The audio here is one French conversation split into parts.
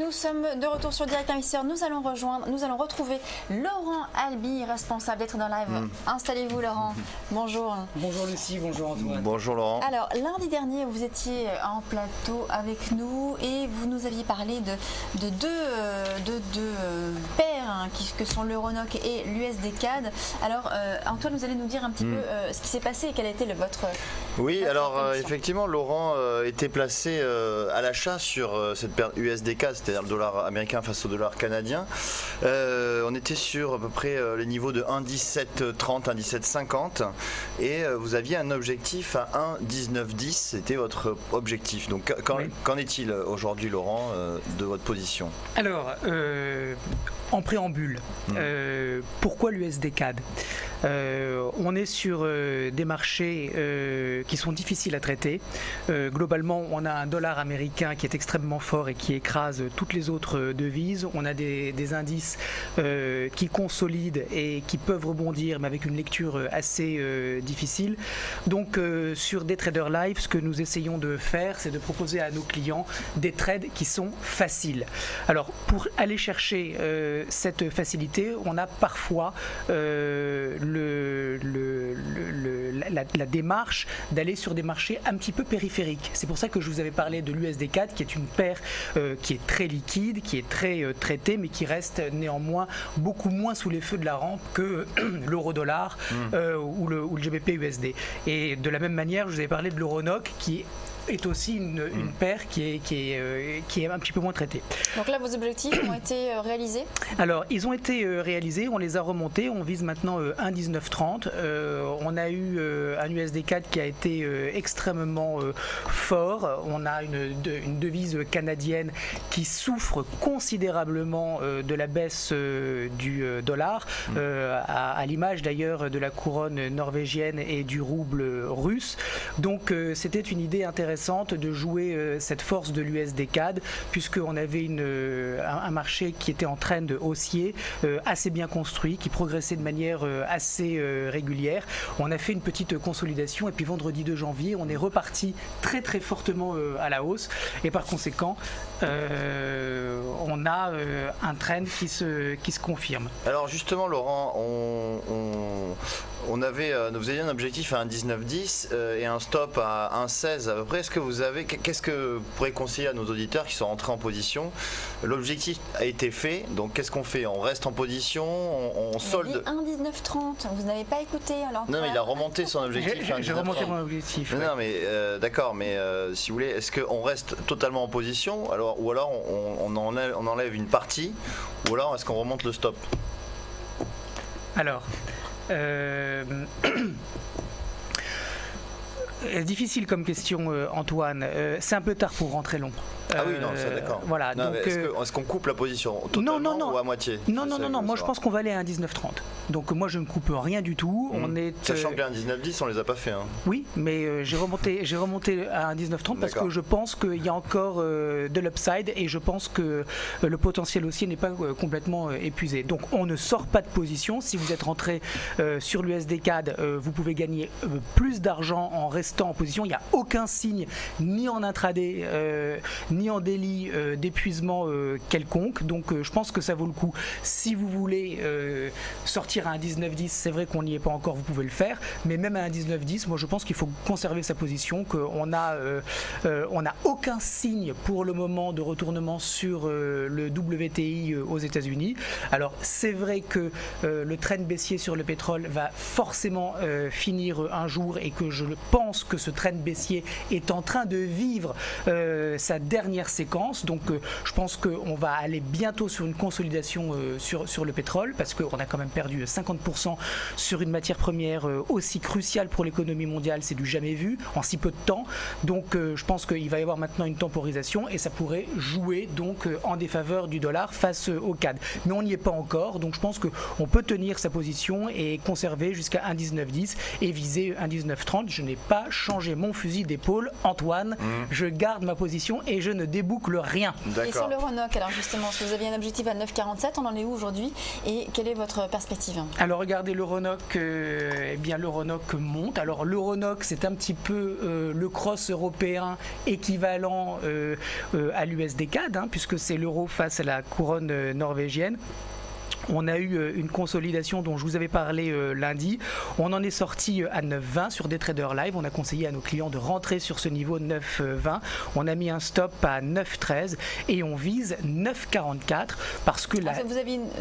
nous sommes de retour sur Direct Investisseur. Nous allons retrouver Laurent Albi, responsable d'être dans live. Installez-vous Laurent. Bonjour. Bonjour Lucie, bonjour Antoine. Bonjour Laurent. Alors lundi dernier, vous étiez en plateau avec nous et vous nous aviez parlé de deux paires que sont l'Euronoc et l'USD CAD. Alors Antoine, vous allez nous dire un petit peu ce qui s'est passé et quel a été votre... Oui, alors effectivement, Laurent était placé à l'achat sur cette paire USD CAD, c'est-à-dire le dollar américain face au dollar canadien. On était sur à peu près les niveaux de 1,1730, 1,1750 et vous aviez un objectif à 1,1910, c'était votre objectif. Donc qu'en est-il aujourd'hui Laurent de votre position? Alors, en préambule, pourquoi l'USD CAD? On est sur des marchés qui sont difficiles à traiter. Globalement, on a un dollar américain qui est extrêmement fort et qui écrase toutes les autres devises. On a des indices qui consolident et qui peuvent rebondir, mais avec une lecture assez difficile. Donc, sur des traders live, ce que nous essayons de faire, c'est de proposer à nos clients des trades qui sont faciles. Alors, pour aller chercher cette facilité, on a parfois la démarche d'aller sur des marchés un petit peu périphériques. C'est pour ça que je vous avais parlé de l'USD CAD, qui est une paire qui est très liquide, qui est très traitée, mais qui reste néanmoins beaucoup moins sous les feux de la rampe que l'euro-dollar ou le GBP USD. Et de la même manière, je vous avais parlé de l'Euronoc, qui est aussi une paire qui est un petit peu moins traitée. Donc là, vos objectifs ont été réalisés? Alors, ils ont été réalisés, on les a remontés, on vise maintenant 1,1930. On a eu un USD CAD qui a été extrêmement fort. On a une devise canadienne qui souffre considérablement de la baisse du dollar, à l'image d'ailleurs de la couronne norvégienne et du rouble russe. Donc c'était une idée intéressante de jouer cette force de l'USD CAD, puisqu'on avait un marché qui était en trend haussier, assez bien construit, qui progressait de manière assez régulière. On a fait une petite consolidation et puis vendredi 2 janvier, on est reparti très très fortement à la hausse et par conséquent, on a un trend qui se confirme. Alors justement Laurent, vous aviez un objectif à 1,1910 et un stop à 1,16 à peu près. Qu'est-ce que vous pourrez conseiller à nos auditeurs qui sont rentrés en position? L'objectif a été fait, donc qu'est-ce qu'on fait? On reste en position, on solde. 1,1930, vous n'avez pas écouté alors? Non mais il a remonté son objectif. J'ai remonté mon objectif. Non mais d'accord, mais si vous voulez, est-ce qu'on reste totalement en position ou alors on enlève une partie, ou alors est-ce qu'on remonte le stop? Alors, difficile comme question Antoine, c'est un peu tard pour rentrer long. Ah oui, non, c'est d'accord. Voilà, donc, est-ce qu'on coupe la position totalement ou à moitié? Non, moi je pense qu'on va aller à 1,1930. Donc moi je ne coupe rien du tout. Sachant que les 1,1910, on les a pas fait. Hein. Oui, mais j'ai remonté à 1,1930 parce que je pense qu'il y a encore de l'upside et je pense que le potentiel haussier n'est pas complètement épuisé. Donc on ne sort pas de position. Si vous êtes rentré sur l'USD CAD, vous pouvez gagner plus d'argent en restant en position. Il n'y a aucun signe, ni en intraday, ni en daily d'épuisement quelconque. Donc je pense que ça vaut le coup. Si vous voulez sortir à 1,1910, c'est vrai qu'on n'y est pas encore, vous pouvez le faire. Mais même à 1,1910, moi je pense qu'il faut conserver sa position, qu'on a aucun signe pour le moment de retournement sur le WTI aux États-Unis. Alors c'est vrai que le trend baissier sur le pétrole va forcément finir un jour et que je pense que ce trend baissier est en train de vivre sa dernière séquence. Donc je pense qu'on va aller bientôt sur une consolidation sur le pétrole parce qu'on a quand même perdu 50% sur une matière première aussi cruciale pour l'économie mondiale, c'est du jamais vu en si peu de temps. Donc je pense qu'il va y avoir maintenant une temporisation et ça pourrait jouer donc en défaveur du dollar face au CAD. Mais on n'y est pas encore, donc je pense qu'on peut tenir sa position et conserver jusqu'à 1,1910 et viser 1,1930. Je n'ai pas changé mon fusil d'épaule, Antoine. Je garde ma position et je ne déboucle rien. Et sur l'Euronoc, alors justement, est-ce que vous aviez un objectif à 9,47, on en est où aujourd'hui et quelle est votre perspective? Alors regardez l'Euronoc, eh bien l'Euronoc monte. Alors l'Euronoc c'est un petit peu le cross européen équivalent à l'USD CAD, puisque c'est l'euro face à la couronne norvégienne. On a eu une consolidation dont je vous avais parlé lundi. On en est sorti à 9,20 sur des traders live. On a conseillé à nos clients de rentrer sur ce niveau de 9,20. On a mis un stop à 9,13 et on vise 9,44 parce que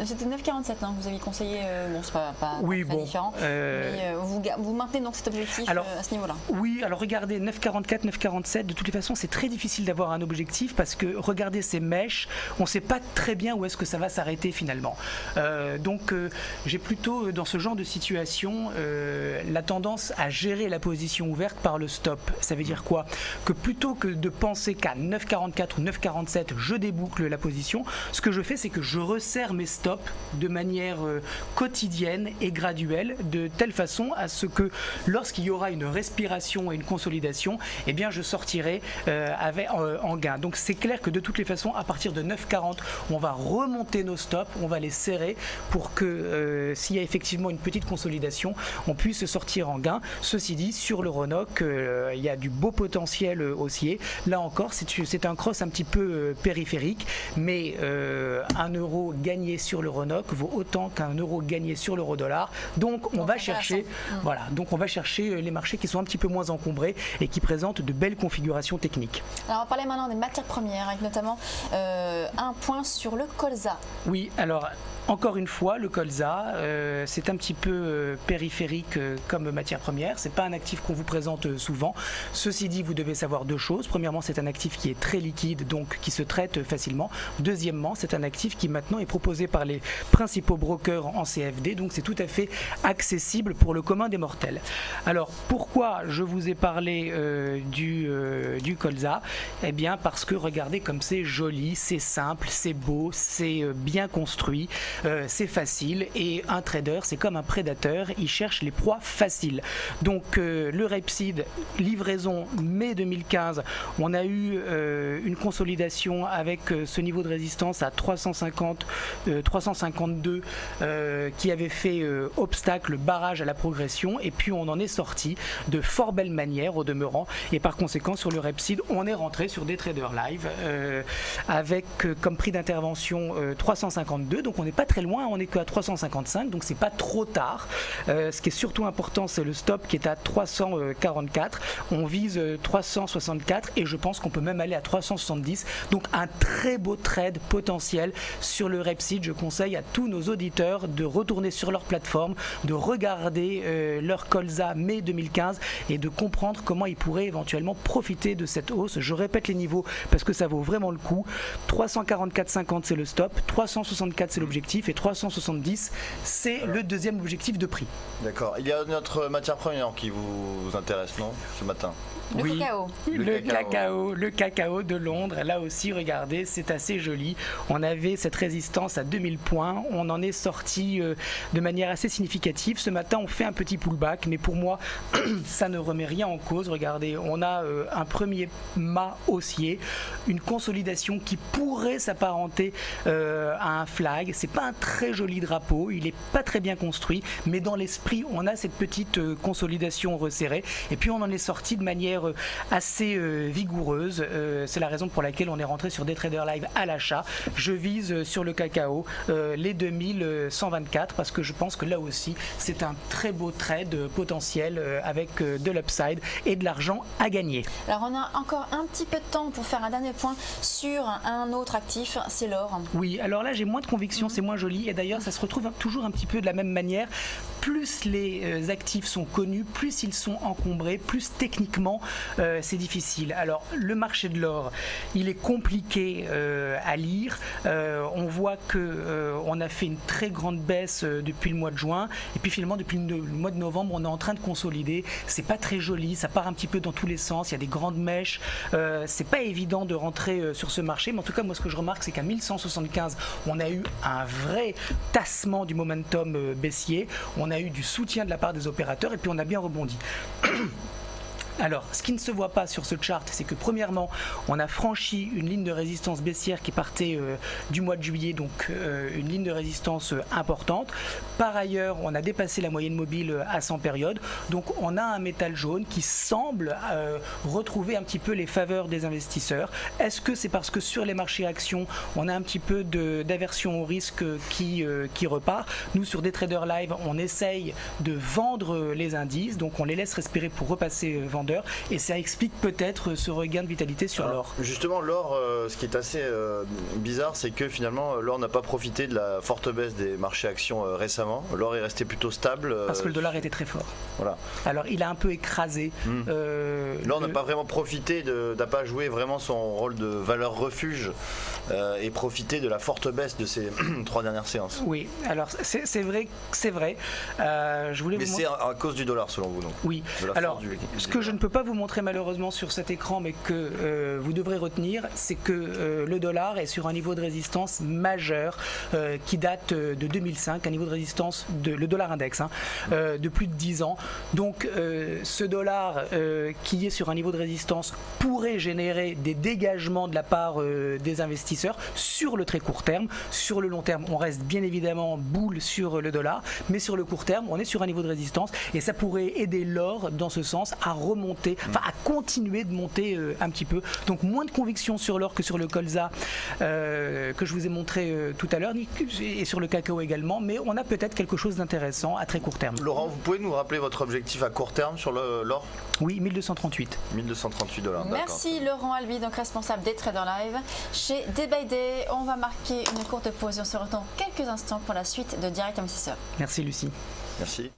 c'était 9,47 vous aviez conseillé. Bon, c'est pas oui, très bon, différent. Mais vous maintenez donc cet objectif à ce niveau-là. Oui, alors regardez 9,44, 9,47. De toutes les façons, c'est très difficile d'avoir un objectif parce que regardez ces mèches, on ne sait pas très bien où est-ce que ça va s'arrêter finalement. Donc j'ai plutôt dans ce genre de situation la tendance à gérer la position ouverte par le stop. Ça veut dire quoi? Que plutôt que de penser qu'à 9,44 ou 9,47 je déboucle la position, ce que je fais c'est que je resserre mes stops de manière quotidienne et graduelle, de telle façon à ce que lorsqu'il y aura une respiration et une consolidation, eh bien je sortirai en gain. Donc c'est clair que de toutes les façons à partir de 9,40 on va remonter nos stops, on va les serrer pour que s'il y a effectivement une petite consolidation, on puisse sortir en gain. Ceci dit, sur l'Euronoc, il y a du beau potentiel haussier. Là encore, c'est un cross un petit peu périphérique, mais 1 euro gagné sur l'Euronoc vaut autant qu'un euro gagné sur l'euro-dollar. Donc on va chercher, donc on va chercher les marchés qui sont un petit peu moins encombrés et qui présentent de belles configurations techniques. Alors on va parler maintenant des matières premières, avec notamment un point sur le colza. Oui, alors encore une fois, le colza, c'est un petit peu périphérique comme matière première. C'est pas un actif qu'on vous présente souvent. Ceci dit, vous devez savoir deux choses. Premièrement, c'est un actif qui est très liquide, donc qui se traite facilement. Deuxièmement, c'est un actif qui maintenant est proposé par les principaux brokers en CFD, donc c'est tout à fait accessible pour le commun des mortels. Alors, pourquoi je vous ai parlé du colza? Eh bien, parce que regardez comme c'est joli, c'est simple, c'est beau, c'est bien construit. C'est facile et un trader c'est comme un prédateur, il cherche les proies faciles. Donc le Rapeseed, livraison mai 2015, on a eu une consolidation avec ce niveau de résistance à 352 qui avait fait obstacle, barrage à la progression, et puis on en est sorti de fort belle manière au demeurant, et par conséquent sur le Rapeseed on est rentré sur des traders live avec comme prix d'intervention 352, donc on n'est pas très loin, on n'est qu'à 355, donc c'est pas trop tard. Ce qui est surtout important, c'est le stop qui est à 344. On vise 364 et je pense qu'on peut même aller à 370. Donc un très beau trade potentiel sur le Rapeseed. Je conseille à tous nos auditeurs de retourner sur leur plateforme, de regarder leur colza mai 2015 et de comprendre comment ils pourraient éventuellement profiter de cette hausse. Je répète les niveaux parce que ça vaut vraiment le coup. 344,50 c'est le stop, 364 c'est l'objectif et 370 c'est le deuxième objectif de prix. D'accord. Il y a notre matière première qui vous intéresse, non, ce matin? Le cacao. Le cacao de Londres, là aussi regardez, c'est assez joli. On avait cette résistance à 2000 points, on en est sorti de manière assez significative. Ce matin on fait un petit pullback, mais pour moi ça ne remet rien en cause. Regardez, on a un premier mât haussier, une consolidation qui pourrait s'apparenter à un flag. C'est pas un très joli drapeau, il est pas très bien construit, mais dans l'esprit on a cette petite consolidation resserrée, et puis on en est sorti de manière assez vigoureuse. C'est la raison pour laquelle on est rentré sur des traders live à l'achat. Je vise sur le cacao les 2124 parce que je pense que là aussi c'est un très beau trade potentiel avec de l'upside et de l'argent à gagner. Alors on a encore un petit peu de temps pour faire un dernier point sur un autre actif, c'est l'or. Oui, alors là j'ai moins de conviction, c'est moins joli, et d'ailleurs ça se retrouve toujours un petit peu de la même manière. Plus les actifs sont connus, plus ils sont encombrés, plus techniquement c'est difficile. Alors le marché de l'or, il est compliqué à lire. On voit que on a fait une très grande baisse depuis le mois de juin, et puis finalement depuis le mois de novembre on est en train de consolider. C'est pas très joli, ça part un petit peu dans tous les sens, il y a des grandes mèches. C'est pas évident de rentrer sur ce marché, mais en tout cas moi ce que je remarque c'est qu'à 1175 on a eu un vrai tassement du momentum baissier, on a eu du soutien de la part des opérateurs et puis on a bien rebondi. Alors, ce qui ne se voit pas sur ce chart, c'est que premièrement, on a franchi une ligne de résistance baissière qui partait du mois de juillet, donc une ligne de résistance importante. Par ailleurs, on a dépassé la moyenne mobile à 100 périodes, donc on a un métal jaune qui semble retrouver un petit peu les faveurs des investisseurs. Est-ce que c'est parce que sur les marchés actions, on a un petit peu d'aversion au risque qui repart? Nous, sur des traders live, on essaye de vendre les indices, donc on les laisse respirer pour repasser vendeurs, et ça explique peut-être ce regain de vitalité sur l'or. Justement, l'or, ce qui est assez bizarre, c'est que finalement, l'or n'a pas profité de la forte baisse des marchés actions récemment. L'or est resté plutôt stable. Parce que le dollar était très fort. Voilà. Alors, il a un peu écrasé. L'or n'a pas vraiment profité, n'a pas joué vraiment son rôle de valeur refuge et profité de la forte baisse de ces 3 dernières séances. Oui, alors c'est vrai. Mais c'est à cause du dollar selon vous, donc. Oui. Alors, ce que je ne peux pas vous montrer malheureusement sur cet écran, mais que vous devrez retenir, c'est que le dollar est sur un niveau de résistance majeur qui date de 2005, un niveau de résistance le dollar index, de plus de 10 ans. Donc, ce dollar qui est sur un niveau de résistance pourrait générer des dégagements de la part des investisseurs sur le très court terme. Sur le long terme, on reste bien évidemment bull sur le dollar, mais sur le court terme, on est sur un niveau de résistance et ça pourrait aider l'or dans ce sens à remonter, à continuer de monter un petit peu. Donc moins de conviction sur l'or que sur le colza que je vous ai montré tout à l'heure, et sur le cacao également, mais on a peut-être quelque chose d'intéressant à très court terme. Laurent, vous pouvez nous rappeler votre objectif à court terme sur l'or? Oui, 1238. 1238 $. Merci Laurent Albi, donc responsable des traders live chez Day by Day. On va marquer une courte pause et on se retrouve quelques instants pour la suite de Direct Investisseur. Merci Lucie. Merci.